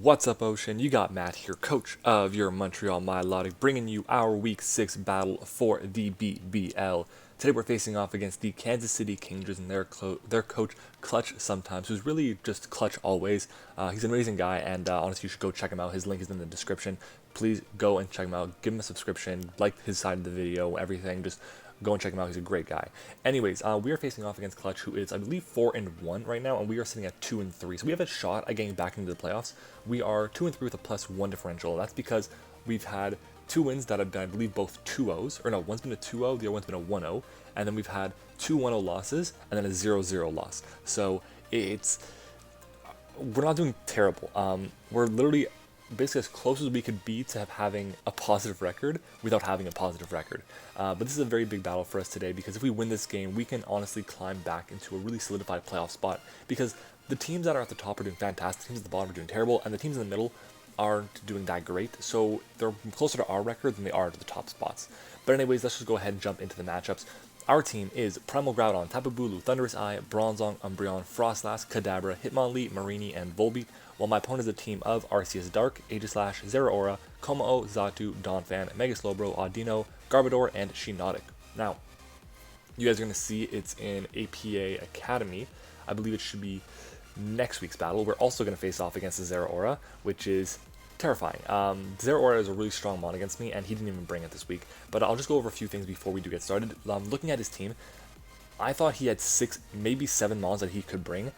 What's up, Ocean? You got Matt here, coach of your Montreal Milotics, bringing you our Week 6 battle for the BBL. Today we're facing off against the Kansas City Kingdras and their coach, clutchsometimes, who's really just clutch always. He's an amazing guy, and honestly, you should go check him out. His link is in the description. Please go and check him out. Give him a subscription, like his side of the video, everything. Just go and check him out. He's a great guy. Anyways, we are facing off against Clutch, who is, I believe, 4-1 right now, and we are sitting at 2-3. So we have a shot at getting back into the playoffs. We are 2-3 with a +1 differential. That's because we've had two wins that have been, I believe, both 2-0s. Or no, one's been a 2-0, the other one's been a 1-0. And then we've had two 1-0 losses, and then a 0-0 loss. So we're not doing terrible. We're literally basically as close as we could be to having a positive record without having a positive record. But this is a very big battle for us today, because if we win this game, we can honestly climb back into a really solidified playoff spot, because the teams that are at the top are doing fantastic, the teams at the bottom are doing terrible, and the teams in the middle aren't doing that great, so they're closer to our record than they are to the top spots. But anyways, let's just go ahead and jump into the matchups. Our team is Primal Groudon, Tapu Bulu, Thundurus Eye, Bronzong, Umbreon, Frostlass, Kadabra, Hitmonlee, Mareanie, and Volbeat, while my opponent is a team of Arceus-Dark, Aegislash, Zeraora, Kommo-o, Xatu, Donphan, Mega Slowbro, Audino, Garbodor, and Shiinotic. Now, you guys are going to see it's in APA Academy. I believe it should be next week's battle. We're also going to face off against the Zeraora, which is terrifying. Zeraora is a really strong mon against me, and he didn't even bring it this week. But I'll just go over a few things before we do get started. Looking at his team, I thought he had 6, maybe 7 mons that he could bring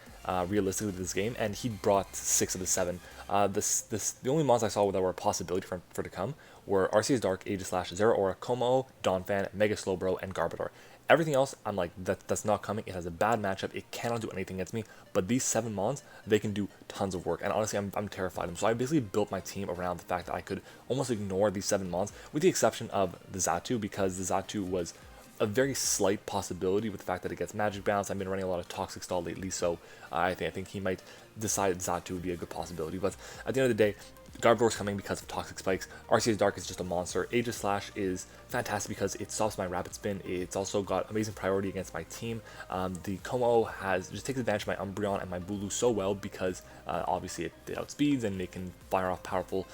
realistically to this game, and he brought 6 of the 7. The only mons I saw that were a possibility for to come were Arceus-Dark, Aegislash, Zeraora, Kommo-o, Donphan, Mega Slowbro, and Garbodor. Everything else, I'm like, that's not coming. It has a bad matchup. It cannot do anything against me. But these 7 mons, they can do tons of work. And honestly, I'm terrified of them. So I basically built my team around the fact that I could almost ignore these 7 mons, with the exception of the Xatu, because the Xatu was a very slight possibility with the fact that it gets magic bounce. I've been running a lot of Toxic Stall lately, so I think he might decide Xatu would be a good possibility. But at the end of the day, Garbodor's coming because of Toxic Spikes. Arceus-Dark is just a monster. Aegislash is fantastic because it stops my Rapid Spin. It's also got amazing priority against my team. The Kommo just takes advantage of my Umbreon and my Bulu so well, because obviously it outspeeds and it can fire off powerful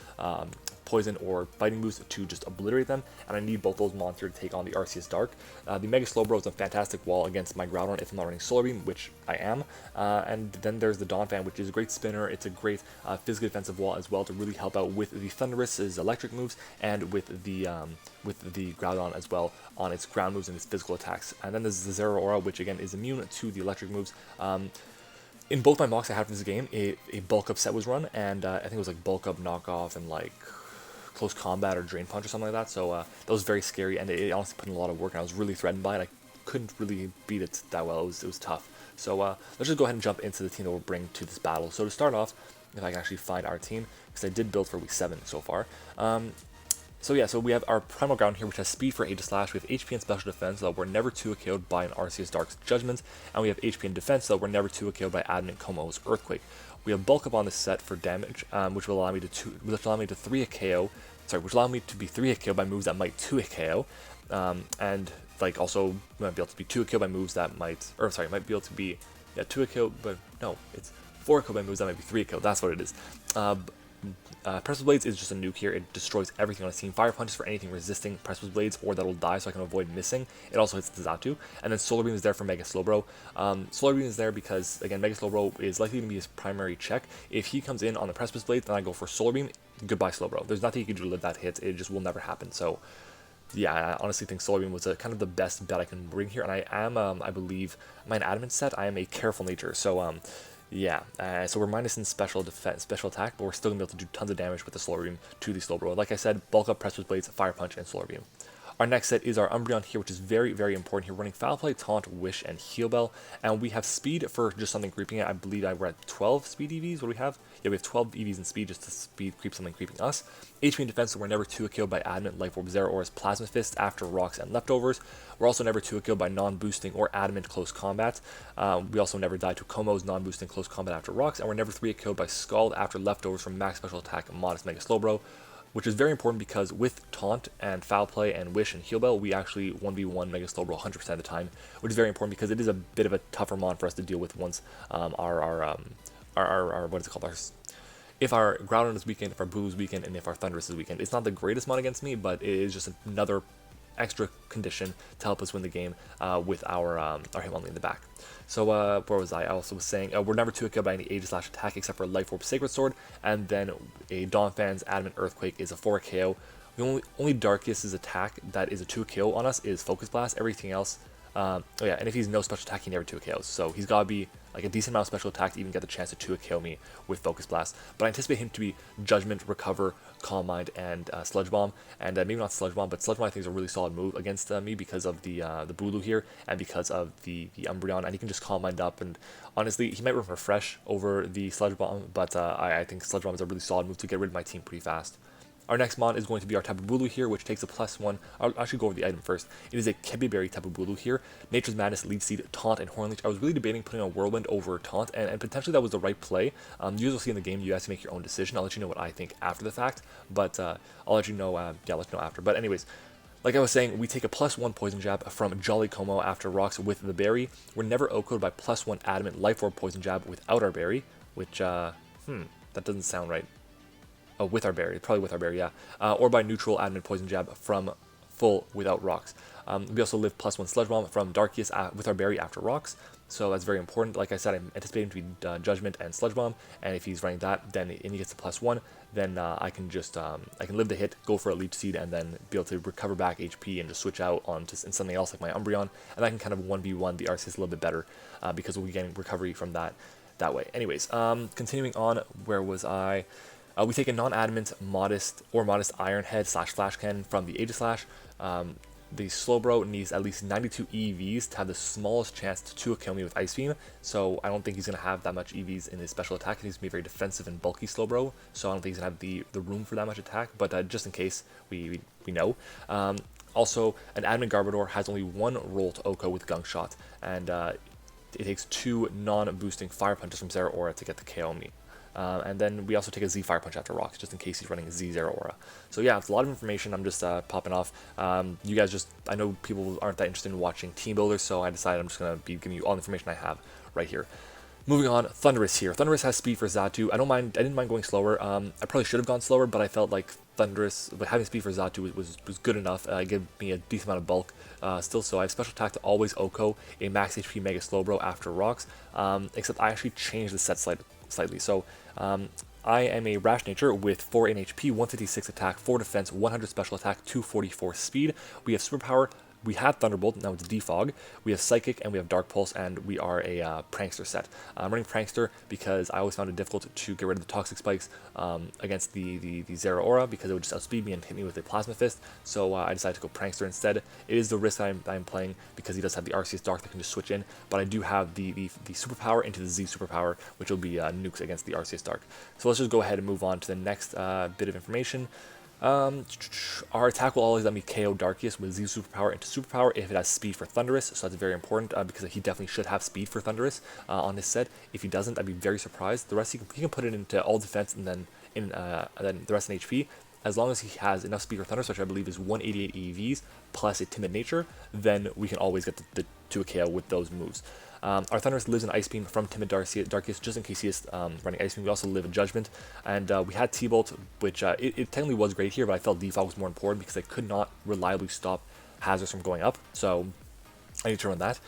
poison or fighting moves to just obliterate them, and I need both those monsters to take on the Arceus-Dark. The Mega Slowbro is a fantastic wall against my Groudon if I'm not running Solar Beam, which I am, and then there's the Donphan, which is a great spinner. It's a great physical defensive wall as well to really help out with the Thundurus' electric moves, and with the Groudon as well on its ground moves and its physical attacks. And then there's the Zeraora, which again is immune to the electric moves. In both my mocks I had for this game, a bulk up set was run, and I think it was like bulk up, knockoff, and like close combat or drain punch or something like that. So that was very scary, and it honestly put in a lot of work, and I was really threatened by it. I couldn't really beat it that well. It was tough. So let's just go ahead and jump into the team that we'll bring to this battle. So to start off, if I can actually find our team, because I did build for week 7 so far. So we have our Primal Ground here, which has speed for Aegislash. We have HP and special defense, so that we're never 2-KO'd by an Arceus-Dark's Judgments. And we have HP and defense, so that we're never 2-KO'd by Adamant Kommo's Earthquake. We have bulk up on this set for damage, which will allow me to 3-KO. Sorry, which allow me to be 3-KO by moves that might 2-KO. And like also might be able to be 2-KO by moves that might, or sorry, might be able to be 2-KO, but no, it's 4-KO by moves that might be 3-KO. That's what it is. Precipice Blades is just a nuke here. It destroys everything on its team. Fire Punch is for anything resisting Precipice Blades or that'll die, so I can avoid missing. It also hits the Xatu. And then Solar Beam is there for Mega Slowbro. Solar Beam is there because, again, Mega Slowbro is likely to be his primary check. If he comes in on the Precipice Blade, then I go for Solar Beam. Goodbye, Slowbro. There's nothing you can do to live that hit. It just will never happen. So, yeah, I honestly think Solar Beam was kind of the best bet I can bring here. And I am, I believe, my Adamant set, I am a Careful Nature. So, yeah, so we're minus in special defense, special attack, but we're still going to be able to do tons of damage with the Solar Beam to the Slowbro. Like I said, bulk up, Precipice Blades, Fire Punch, and Solar Beam. Our next set is our Umbreon here, which is very, very important here. We're running Foul Play, Taunt, Wish, and Heal Bell. And we have speed for just something creeping it. I believe we're at 12 speed EVs. What do we have? Yeah, we have 12 EVs in speed just to speed creep something creeping us. HP and defense, so we're never 2-KO'd by Adamant, Life Orb, Zeraora's Plasma Fist after rocks and leftovers. We're also never 2-KO'd by non-boosting or Adamant close combat. We also never die to Kommo's non-boosting close combat after rocks. And we're never 3-KO'd by Scald after leftovers from max special attack Modest Mega Slowbro, which is very important because with Taunt and Foul Play and Wish and Heal Bell, we actually 1v1 Mega Slowbro 100% of the time, which is very important because it is a bit of a tougher mon for us to deal with once our what is it called? if our Groudon is weakened, if our Bulu's weakened, and if our Thundurus is weakened. It's not the greatest mod against me, but it is just another extra condition to help us win the game with our Hitmonlee in the back. So where was I? I also was saying we're never 2-KO by any Aegis/attack except for Life Orb Sacred Sword, and then a Donphan's Adamant Earthquake is a 4-KO. The only Darkiest's attack that is a 2-KO on us is Focus Blast. Everything else, oh yeah, and if he's no special attack, he never 2-KOs. So he's gotta be like a decent amount of special attack to even get the chance to 2-KO me with Focus Blast. But I anticipate him to be Judgment, Recover, Calm Mind, and Sludge Bomb. And maybe not Sludge Bomb, but Sludge Bomb I think is a really solid move against me because of the Bulu here and because of the Umbreon. And he can just Calm Mind up. And honestly, he might Refresh over the Sludge Bomb, but I think Sludge Bomb is a really solid move to get rid of my team pretty fast. Our next mod is going to be our Tapu Bulu here, which takes a +1. I'll actually go over the item first. It is a Kebiberry Tapu Bulu here. Nature's Madness, Lead Seed, Taunt, and Horn Leech. I was really debating putting on Whirlwind over Taunt, and potentially that was the right play. You guys will see in the game, you guys can make your own decision. I'll let you know what I think after the fact, but I'll let you know, I'll let you know after. But anyways, like I was saying, we take a +1 Poison Jab from Jolly Como after Rocks with the berry. We're never OHKO'd by +1 Adamant Life Orb Poison Jab without our berry, which, that doesn't sound right. Oh, with our berry, probably with our berry, yeah. Or by neutral Adamant Poison Jab from full without Rocks. We also live +1 Sludge Bomb from Darkiest with our berry after Rocks, so that's very important. Like I said, I'm anticipating to be Judgment and Sludge Bomb, and if he's running that, then and he gets a +1, then I can just I can live the hit, go for a Leech Seed, and then be able to recover back HP and just switch out onto something else like my Umbreon, and I can kind of 1v1 the Arceus a little bit better because we'll be getting recovery from that way. Anyways, continuing on, where was I? We take a non-adamant modest Iron Head / Flash Cannon from the Aegislash. The Slowbro needs at least 92 EVs to have the smallest chance to 2-KO me with Ice Beam, so I don't think he's going to have that much EVs in his special attack. He's going to be a very defensive and bulky Slowbro, so I don't think he's going to have the room for that much attack, but just in case, we know. Also, an Adamant Garbodor has only one roll to OHKO with Gunk Shot, and it takes 2 non-boosting Fire Punches from Zeraora to get the KO me. And then we also take a Z Fire Punch after Rocks, just in case he's running a Z Zeraora. So yeah, it's a lot of information. I'm just popping off. You guys I know people aren't that interested in watching Team Builders, so I decided I'm just going to be giving you all the information I have right here. Moving on, Thundurus here. Thundurus has speed for Xatu. I didn't mind going slower. I probably should have gone slower, but I felt like Thundurus, but having speed for Xatu was good enough. It gave me a decent amount of bulk still, so I have special attack to always OHKO a max HP Mega Slowbro after Rocks, except I actually changed the set slightly. So I am a Rash Nature with 4 in HP, 156 attack, 4 defense, 100 special attack, 244 speed. We have Superpower. We had Thunderbolt, now it's Defog. We have Psychic, and we have Dark Pulse, and we are a Prankster set. I'm running Prankster because I always found it difficult to get rid of the Toxic Spikes against the Zeraora because it would just outspeed me and hit me with a Plasma Fist, so I decided to go Prankster instead. It is the risk I'm playing because he does have the Arceus-Dark that can just switch in, but I do have the Superpower into the Z Superpower, which will be nukes against the Arceus-Dark. So let's just go ahead and move on to the next bit of information. Our attack will always let me KO Darkiest with Z Superpower into Superpower if it has speed for Thundurus, so that's very important because he definitely should have speed for Thundurus on his set. If he doesn't, I'd be very surprised. The rest he can put it into all defense and then the rest in HP. As long as he has enough speed for Thundurus, which I believe is 188 EVs plus a Timid Nature, then we can always get the 2-KO with those moves. Our Thundurus lives in Ice Beam from Timid Darkiest, just in case he is running Ice Beam. We also live in Judgment, and we had T-Bolt, which it technically was great here, but I felt Defog was more important because I could not reliably stop hazards from going up, so I need to run that.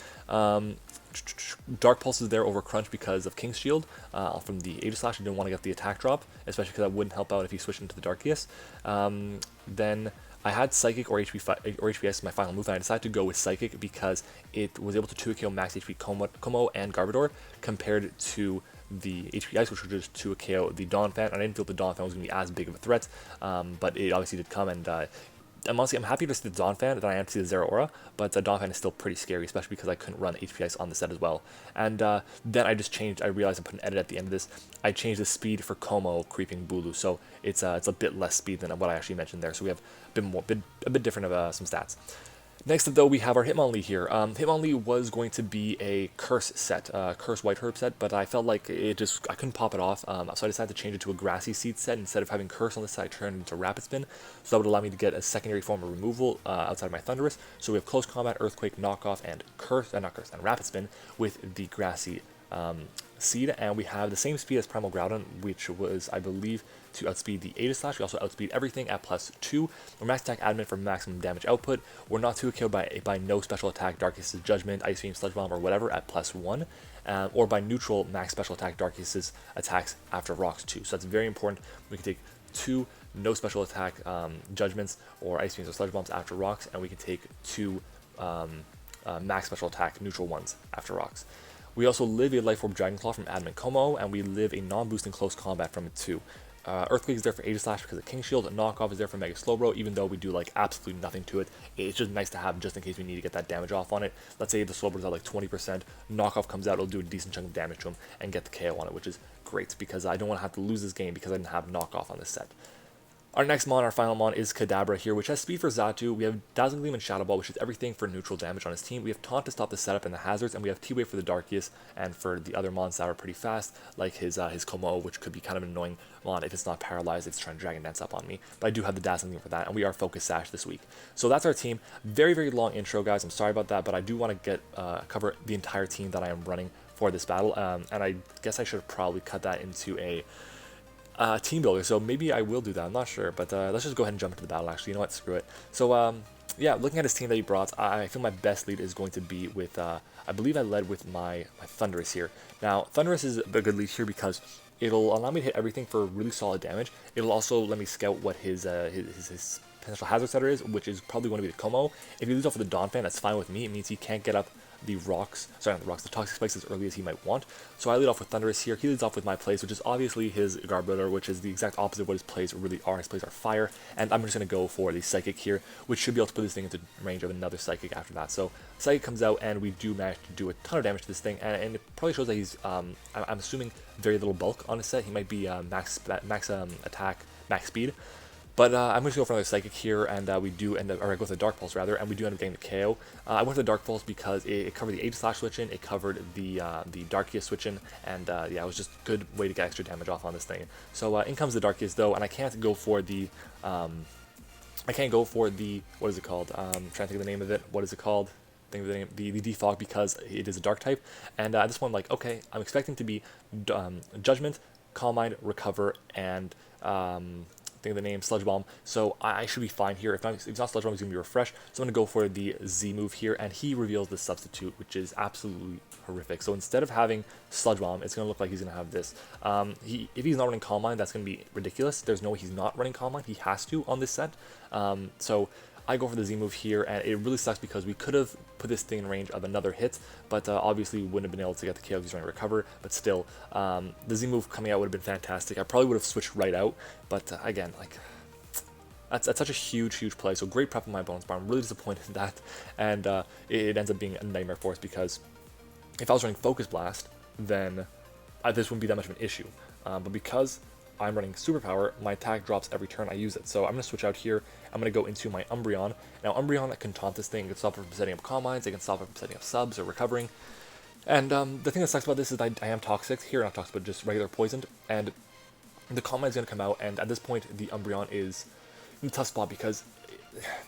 Dark Pulse is there over Crunch because of King's Shield from the Aegislash. I didn't want to get the attack drop, especially because that wouldn't help out if he switched into the Darkiest. Then I had Psychic or HPS as my final move, and I decided to go with Psychic because it was able to 2-KO max HP Como and Garbodor compared to the HP Ice, which was just 2-KO the Donphan. I didn't feel the Donphan was going to be as big of a threat, but it obviously did come, and I'm happy to see the Donphan than I am to see the Zeraora, but the Donphan is still pretty scary, especially because I couldn't run HP Ice on the set as well. And then I just changed, I realized I put an edit at the end of this, I changed the speed for Como creeping Bulu, so it's a bit less speed than what I actually mentioned there, so we have a bit different of some stats. Next up, though, we have our Hitmonlee here. Hitmonlee was going to be a Curse set, Curse White Herb set, but I felt like I couldn't pop it off, so I decided to change it to a Grassy Seed set. Instead of having Curse on this side, I turned it into Rapid Spin, so that would allow me to get a secondary form of removal outside of my Thundurus. So we have Close Combat, Earthquake, Knockoff, and and Rapid Spin with the Grassy Seed, and we have the same speed as Primal Groudon, which was, I believe, to outspeed the Aegislash. We also outspeed everything at +2. We're max attack adamant for maximum damage output. We're not too killed by no special attack, Darkness's Judgment, Ice Beam, Sludge Bomb, or whatever at +1. Or by neutral max special attack, Darkness's attacks after rocks 2. So that's very important. We can take 2 no special attack Judgments or Ice Beams or Sludge Bombs after rocks, and we can take 2 max special attack neutral ones after rocks. We also live a Life Orb Dragon Claw from Adamant Como, and we live a non-boost in close combat from it too. Earthquake is there for Aegislash because of King Shield. Knockoff is there for Mega Slowbro, even though we do like absolutely nothing to it. It's just nice to have just in case we need to get that damage off on it. Let's say the Slowbro's at like 20%, Knockoff comes out, it'll do a decent chunk of damage to him and get the KO on it, which is great because I don't want to have to lose this game because I didn't have Knockoff on this set. Our next mon, our final mon, is Kadabra here, which has speed for Xatu. We have Dazzling Gleam and Shadow Ball, which is everything for neutral damage on his team. We have Taunt to stop the setup and the hazards, and we have T-Wave for the Darkiest, and for the other mons that are pretty fast, like his Como, which could be kind of an annoying mon if it's not paralyzed, if it's trying to Dragon Dance up on me. But I do have the Dazzling Gleam for that, and we are Focus Sash this week. So that's our team. Very, very long intro, guys. I'm sorry about that, but I do want to cover the entire team that I am running for this battle, and I guess I should probably cut that into a team builder, so maybe I will do that, I'm not sure, but let's just go ahead and jump into the battle. Actually, you know what, screw it. So yeah, looking at his team that he brought, I feel my best lead is going to be with, I believe I led with my Thundurus here. Now, Thundurus is a good lead here because it'll allow me to hit everything for really solid damage. It'll also let me scout what his potential hazard setter is, which is probably going to be the Como. If he leads off with the Donphan, that's fine with me. It means he can't get up the rocks, sorry, not the rocks, the toxic spikes as early as he might want. So I lead off with Thundurus here. He leads off with my plays, which is obviously his Garbodor, which is the exact opposite of what his plays really are. His plays are fire, and I'm just going to go for the Psychic here, which should be able to put this thing into range of another Psychic after that. So Psychic comes out, and we do manage to do a ton of damage to this thing, and it probably shows that he's, I'm assuming, very little bulk on his set. He might be max attack, max speed. But I'm going to go for another Psychic here, and we do end up, or I go with the Dark Pulse rather, and we do end up getting the KO. I went for the Dark Pulse because it covered the Aegislash switch in, it covered the Darkiest switch in, and yeah, it was just a good way to get extra damage off on this thing. So in comes the Darkiest though, and I can't go for the, what is it called? I'm trying to think of the name of it. What is it called? Think of the name, the Defog, because it is a Dark type. And at this point, like, okay, I'm expecting to be Judgment, Calm Mind, Recover, and think of the name, Sludge Bomb, so I should be fine here. If it's not Sludge Bomb, he's going to be Refresh, so I'm going to go for the Z move here, and he reveals the Substitute, which is absolutely horrific. So instead of having Sludge Bomb, it's going to look like he's going to have this. If he's not running Calm Mind, that's going to be ridiculous. There's no way he's not running Calm Mind. He has to on this set. So I go for the Z move here, and it really sucks because we could have put this thing in range of another hit, but obviously we wouldn't have been able to get the KO if he's running Recover, but still, the Z move coming out would have been fantastic. I probably would have switched right out, but again, like, that's such a huge play, so great prep on my opponent's part. I'm really disappointed in that, and it ends up being a nightmare for us because if I was running Focus Blast, then this wouldn't be that much of an issue, but because I'm running Superpower, my attack drops every turn I use it. So I'm going to switch out here. I'm going to go into my Umbreon. Now Umbreon can taunt this thing. It can stop it from setting up Calm Minds. It can stop it from setting up subs or recovering. And the thing that sucks about this is I am Toxic here, not Toxic, but just regular poisoned. And the Calm Mind is going to come out. And at this point, the Umbreon is in a tough spot because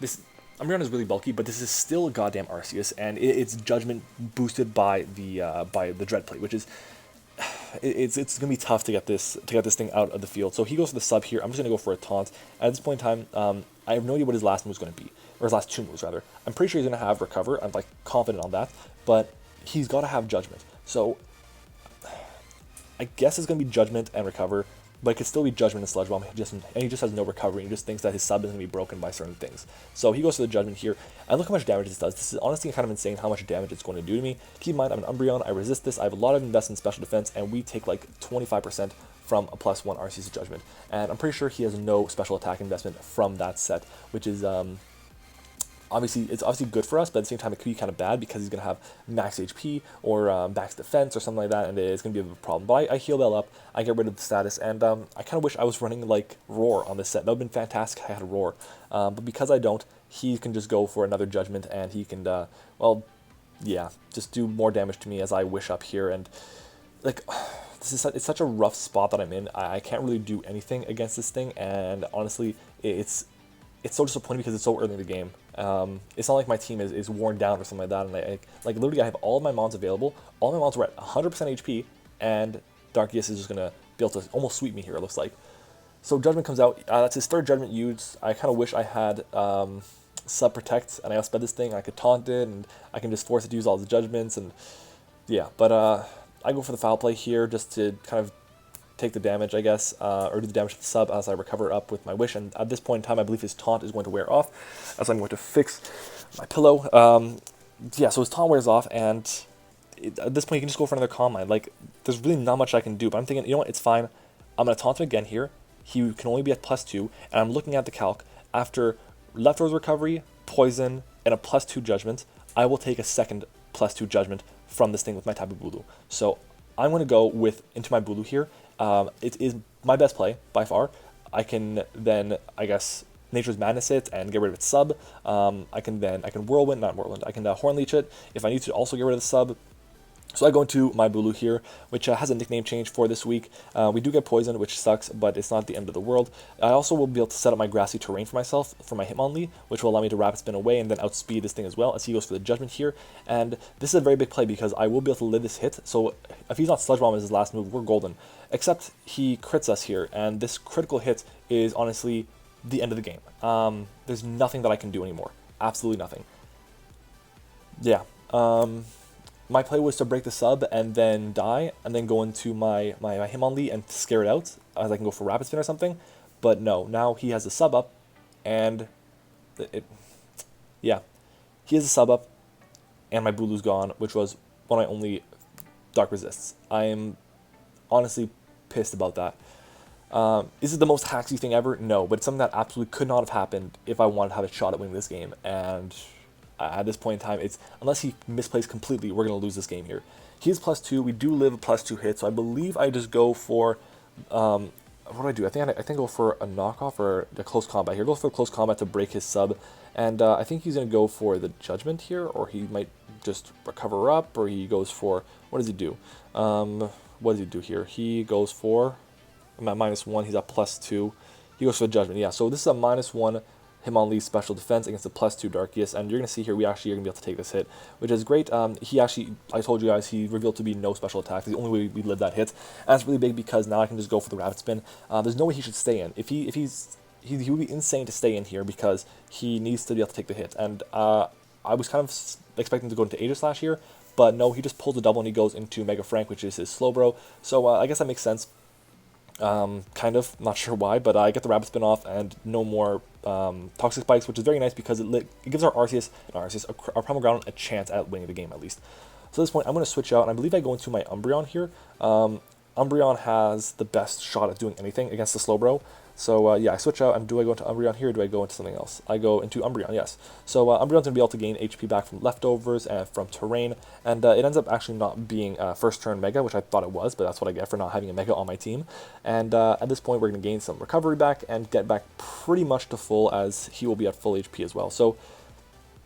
this Umbreon is really bulky, but this is still a goddamn Arceus, and it's Judgment boosted by the Dread Plate, which is it's gonna be tough to get this thing out of the field. So he goes for the sub here. I'm just gonna go for a taunt. At this point in time, I have no idea what his last move is gonna be, or his last 2 moves rather. I'm pretty sure he's gonna have Recover. I'm like confident on that, but he's got to have Judgment. So I guess it's gonna be Judgment and Recover, but it could still be Judgment and Sludge Bomb. He just has no recovery. He just thinks that his sub is going to be broken by certain things. So he goes for the Judgment here. And look how much damage this does. This is honestly kind of insane how much damage it's going to do to me. Keep in mind, I'm an Umbreon. I resist this. I have a lot of investment in special defense, and we take like 25% from a +1 Arceus Judgment. And I'm pretty sure he has no special attack investment from that set, which is it's obviously good for us, but at the same time it could be kind of bad because he's going to have max HP or max defense or something like that, and it's going to be a problem. But I heal that up, I get rid of the status, and I kind of wish I was running like Roar on this set. That would have been fantastic if I had a Roar. But because I don't, he can just go for another Judgment, and he can, well, yeah, just do more damage to me as I wish up here. And like, it's such a rough spot that I'm in. I can't really do anything against this thing, and honestly, it's so disappointing because it's so early in the game. It's not like my team is worn down or something like that, and like literally I have all of my mons available. All my mons were at 100% HP, and Darkius is just going to be able to almost sweep me here, it looks like. So Judgment comes out. That's his third Judgment used. I kind of wish I had Sub Protect, and I outsped this thing, and I could taunt it, and I can just force it to use all the Judgments, and yeah. But I go for the foul play here just to kind of take the damage, I guess, or do the damage to the sub as I recover up with my wish. And at this point in time, I believe his taunt is going to wear off, as I'm going to fix my pillow. Yeah, so his taunt wears off, and at this point, you can just go for another Calm Mind. Like, there's really not much I can do, but I'm thinking, you know what, it's fine. I'm going to taunt him again here. He can only be at +2, and I'm looking at the calc. After Leftovers Recovery, Poison, and a +2 Judgment, I will take a second +2 Judgment from this thing with my Tapu Bulu. So I'm going to go into my Bulu here. It is my best play, by far. I can then, I guess, Nature's Madness it and get rid of its sub. I can Whirlwind, not Whirlwind, I can Horn Leech it if I need to also get rid of the sub. So I go into my Bulu here, which has a nickname change for this week. We do get Poison, which sucks, but it's not the end of the world. I also will be able to set up my Grassy Terrain for myself for my Hitmonlee, which will allow me to Rapid Spin away and then outspeed this thing as well, as he goes for the Judgment here. And this is a very big play because I will be able to live this hit. So if he's not Sludge Bomb as his last move, we're golden. Except he crits us here, and this critical hit is honestly the end of the game. There's nothing that I can do anymore. Absolutely nothing. Yeah. My play was to break the sub and then die, and then go into my Hitmonlee and scare it out, as I can go for Rapid Spin or something. But no, now he has the sub up, and yeah, he has the sub up, and my Bulu's gone, which was one of my only Dark Resists. I am honestly pissed about that. Is it the most hacksy thing ever? No, but it's something that absolutely could not have happened if I wanted to have a shot at winning this game, and at this point in time, it's unless he misplays completely, we're going to lose this game here. He is +2. We do live a +2 hit, so I believe I just go for what do I do? I think I go for a knockoff or a close combat here. Go for close combat to break his sub, and I think he's going to go for the Judgment here, or he might just recover up, or he goes for, what does he do? What does he do here? He goes for, I'm at -1. He's at +2. He goes for the Judgment. Yeah, so this is a -1. Hitmonlee special defense against the +2 Darkius, and you're going to see here we actually are going to be able to take this hit, which is great. He actually, I told you guys, he revealed to be no special attack. The only way we live that hit, and that's really big because now I can just go for the Rapid Spin. There's no way he should stay in. He would be insane to stay in here because he needs to be able to take the hit, and I was kind of expecting to go into Aegislash here, but no, he just pulls a double and he goes into Mega Frank, which is his Slowbro, so I guess that makes sense. Kind of, not sure why, but I get the Rapid Spin off and no more Toxic Spikes, which is very nice because it gives our Arceus, our Primal Groudon a chance at winning the game at least. So at this point, I'm going to switch out, and I believe I go into my Umbreon here. Umbreon has the best shot at doing anything against the Slowbro. So yeah, I switch out, and do I go into Umbreon here, or do I go into something else? I go into Umbreon, yes. So Umbreon's going to be able to gain HP back from Leftovers and from Terrain, and it ends up actually not being first turn Mega, which I thought it was, but that's what I get for not having a Mega on my team. And at this point, we're going to gain some recovery back and get back pretty much to full, as he will be at full HP as well. So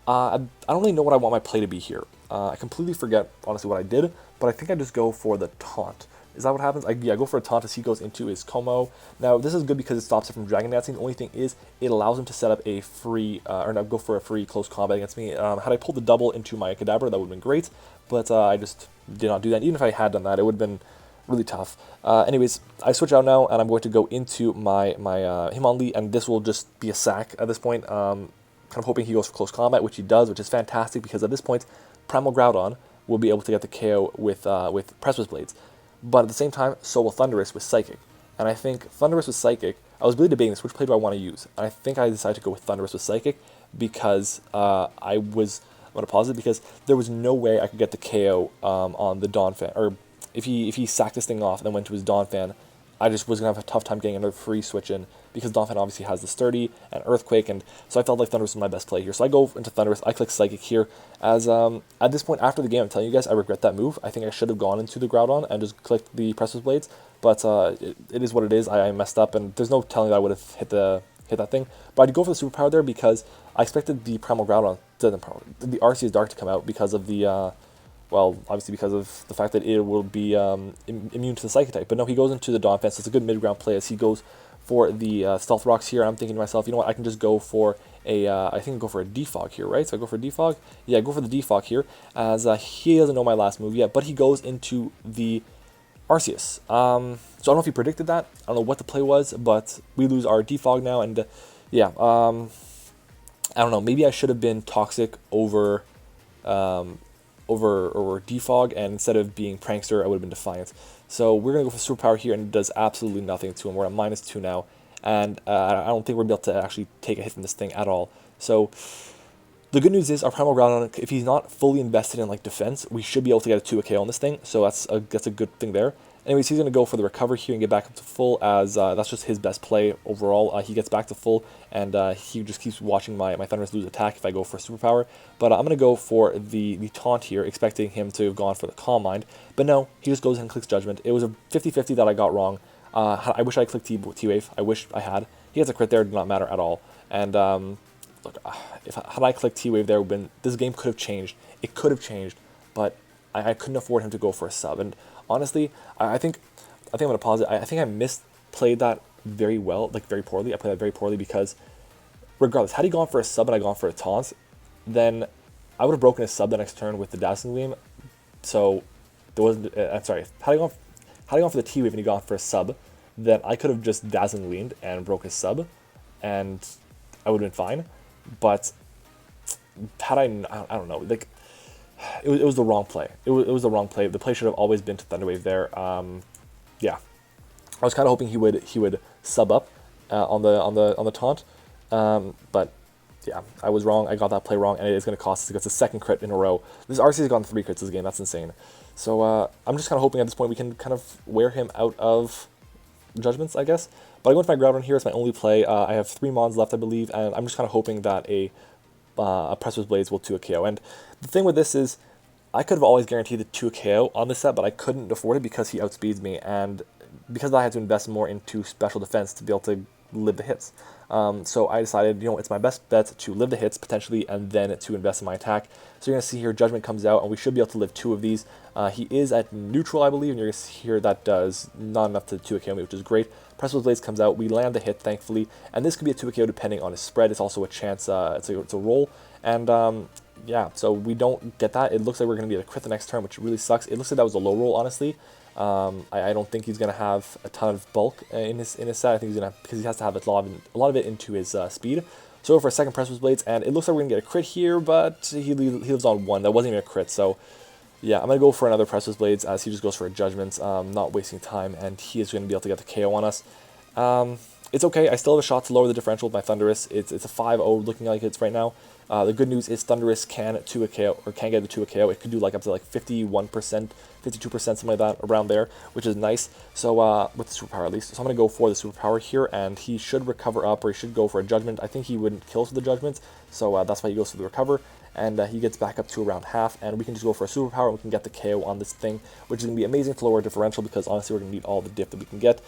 I don't really know what I want my play to be here. I completely forget, honestly, what I did, but I think I just go for the Taunt. Is that what happens? Yeah, I go for a taunt as he goes into his Como. Now, this is good because it stops him from Dragon Dancing. The only thing is, it allows him to set up a free, or not, go for a free close combat against me. Had I pulled the double into my Kadabra, that would have been great, but I just did not do that. Even if I had done that, it would have been really tough. Anyways, I switch out now, and I'm going to go into my Hitmonlee, and this will just be a sack at this point. Kind of hoping he goes for close combat, which he does, which is fantastic, because at this point, Primal Groudon will be able to get the KO with Precipice Blades. But at the same time, so will Thundurus with Psychic. And I think Thundurus with Psychic, I was really debating this, which play do I want to use? And I think I decided to go with Thundurus with Psychic because I'm going to pause it, because there was no way I could get the KO on the Donphan. Or if he sacked this thing off and then went to his Donphan, I just was going to have a tough time getting another free switch in, because Donphan obviously has the Sturdy and Earthquake, and so I felt like Thundurus was my best play here. So I go into Thundurus, I click Psychic here, as at this point after the game, I'm telling you guys, I regret that move. I think I should have gone into the Groudon and just clicked the Precipice Blades, but it is what it is. I messed up, and there's no telling that I would have hit that thing. But I'd go for the Superpower there because I expected the Primal Groudon, the Arceus-Dark to come out because of the well, obviously because of the fact that it will be immune to the Psychic type. But no, he goes into the Donphan, so it's a good mid-ground play as he goes for the Stealth Rocks here. I'm thinking to myself, you know what, I can just go for I think I go for a Defog here, right? So I go for a Defog. Yeah, I go for the Defog here, as he doesn't know my last move yet, but he goes into the Arceus. So I don't know if he predicted that. I don't know what the play was, but we lose our defog now, and yeah, I don't know. Maybe I should have been toxic over defog, and instead of being prankster, I would have been defiant. So we're gonna go for superpower here, and it does absolutely nothing to him. We're at -2 now, and I don't think we're gonna be able to actually take a hit from this thing at all. So the good news is our primal ground, if he's not fully invested in like defense, we should be able to get a 2 KO on this thing. So that's a good thing there. Anyways, he's going to go for the recover here and get back up to full, as that's just his best play overall. He gets back to full, and he just keeps watching my Thundurus lose attack if I go for superpower. But I'm going to go for the taunt here, expecting him to have gone for the Calm Mind. But no, he just goes and clicks Judgment. It was a 50-50 that I got wrong. I wish I clicked T-Wave. I wish I had. He gets a crit there, did not matter at all. And look, had I clicked T-Wave there, this game could have changed. It could have changed, but I couldn't afford him to go for a sub. And honestly, I think I'm gonna pause it. I think I misplayed that very well, like very poorly. I played that very poorly because regardless, had he gone for a sub and I gone for a taunt, then I would have broken his sub the next turn with the Dazzling Gleam. So there wasn't. I'm sorry. Had I gone for the T wave and he gone for a sub, then I could have just Dazzling Gleamed and broke his sub, and I would have been fine. But had I don't know, like. It was the wrong play. It was the wrong play. The play should have always been to Thunderwave there. Yeah, I was kind of hoping he would sub up on the taunt, but yeah, I was wrong. I got that play wrong, and it is going to cost us. It's a second crit in a row. This RC has gotten 3 crits this game. That's insane. So I'm just kind of hoping at this point we can kind of wear him out of Judgments, I guess. But I go into my Groudon here. It's my only play. I have 3 Mons left, I believe, and I'm just kind of hoping that a Precious Blades will 2 KO. And the thing with this is, I could have always guaranteed the 2 KO on this set, but I couldn't afford it because he outspeeds me, and because I had to invest more into special defense to be able to live the hits. So I decided, it's my best bet to live the hits potentially, and then to invest in my attack. So you're going to see here, Judgment comes out, and we should be able to live 2 of these. He is at neutral, I believe, and you're going to see here that does not enough to 2 KO me, which is great. Precious Blades comes out, we land the hit, thankfully, and this could be a 2 KO depending on his spread. It's also a chance, it's a roll, and yeah, so we don't get that. It looks like we're going to be able to crit the next turn, which really sucks. It looks like that was a low roll, honestly. I don't think he's going to have a ton of bulk in his set. I think he's going to, because he has to have a lot of it into his speed. So for a second Precious Blades, and it looks like we're going to get a crit here, but he lives on 1. That wasn't even a crit, so yeah, I'm going to go for another Precious Blades as he just goes for a Judgment, not wasting time, and he is going to be able to get the KO on us. It's okay. I still have a shot to lower the differential with my Thundurus. It's a 5-0 looking like it's right now. The good news is Thundurus can 2 a KO, or can get the 2 a KO. It could do like up to like 51%, 52%, something like that, around there, which is nice. So with the superpower at least. So I'm going to go for the superpower here, and he should recover up, or he should go for a Judgment. I think he wouldn't kill us with the Judgment, so that's why he goes for the recover. And he gets back up to around half, and we can just go for a superpower, and we can get the KO on this thing, which is going to be amazing to lower our differential, because honestly we're going to need all the diff that we can get,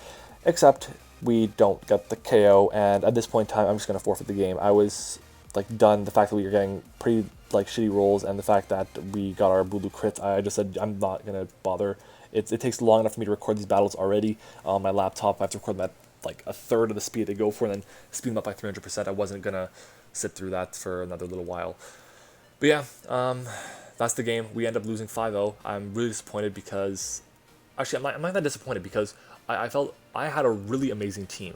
except we don't get the KO, and at this point in time I'm just going to forfeit the game. I was like done. The fact that we were getting pretty like shitty rolls, and the fact that we got our Bulu crits, I just said I'm not going to bother. It takes long enough for me to record these battles already on my laptop. I have to record them at like a third of the speed they go for, and then speed them up by 300%. I wasn't going to sit through that for another little while. But yeah, that's the game. We end up losing 5-0. I'm really disappointed because... Actually, I'm not that disappointed because I felt I had a really amazing team.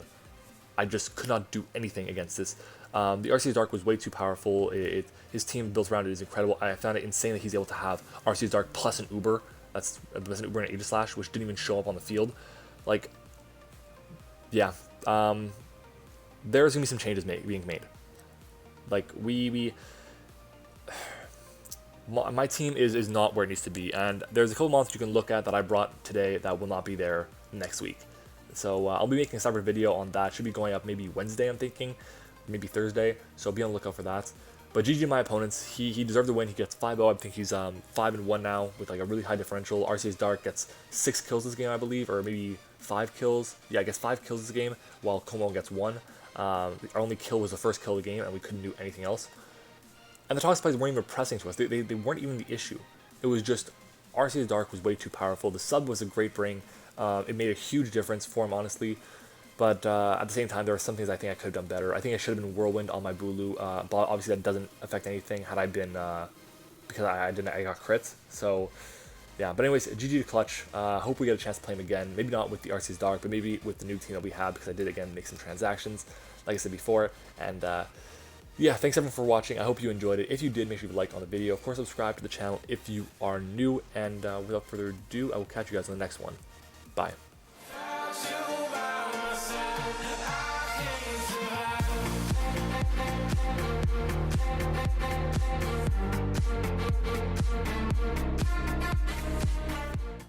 I just could not do anything against this. The Arceus-Dark was way too powerful. His team built around it is incredible. I found it insane that he's able to have Arceus-Dark plus an Uber. That's an Uber and an Aegislash, which didn't even show up on the field. Like, yeah. There's going to be some changes being made. Like, my team is not where it needs to be, and there's a couple monsters you can look at that I brought today that will not be there next week. So I'll be making a separate video on that. Should be going up maybe Wednesday, I'm thinking, maybe Thursday. So be on the lookout for that. But GG my opponents. He deserved the win. He gets 5-0. I think he's 5-1 now with like a really high differential. Arceus-Dark gets 6 kills this game, I believe, or maybe 5 kills. Yeah, I guess 5 kills this game, while Como gets 1. Our only kill was the first kill of the game, and we couldn't do anything else. And the Toxic plays weren't even pressing to us. They weren't even the issue. It was just Arceus-Dark was way too powerful. The sub was a great bring. It made a huge difference for him, honestly. But at the same time, there were some things I think I could have done better. I think I should have been Whirlwind on my Bulu. But obviously that doesn't affect anything had I been... because I got crits. So yeah, but anyways, GG to Clutch. Hope we get a chance to play him again. Maybe not with the Arceus-Dark, but maybe with the new team that we have, because I did, again, make some transactions, like I said before. And yeah, thanks everyone for watching. I hope you enjoyed it. If you did, make sure you like on the video. Of course, subscribe to the channel if you are new. And without further ado, I will catch you guys on the next one. Bye.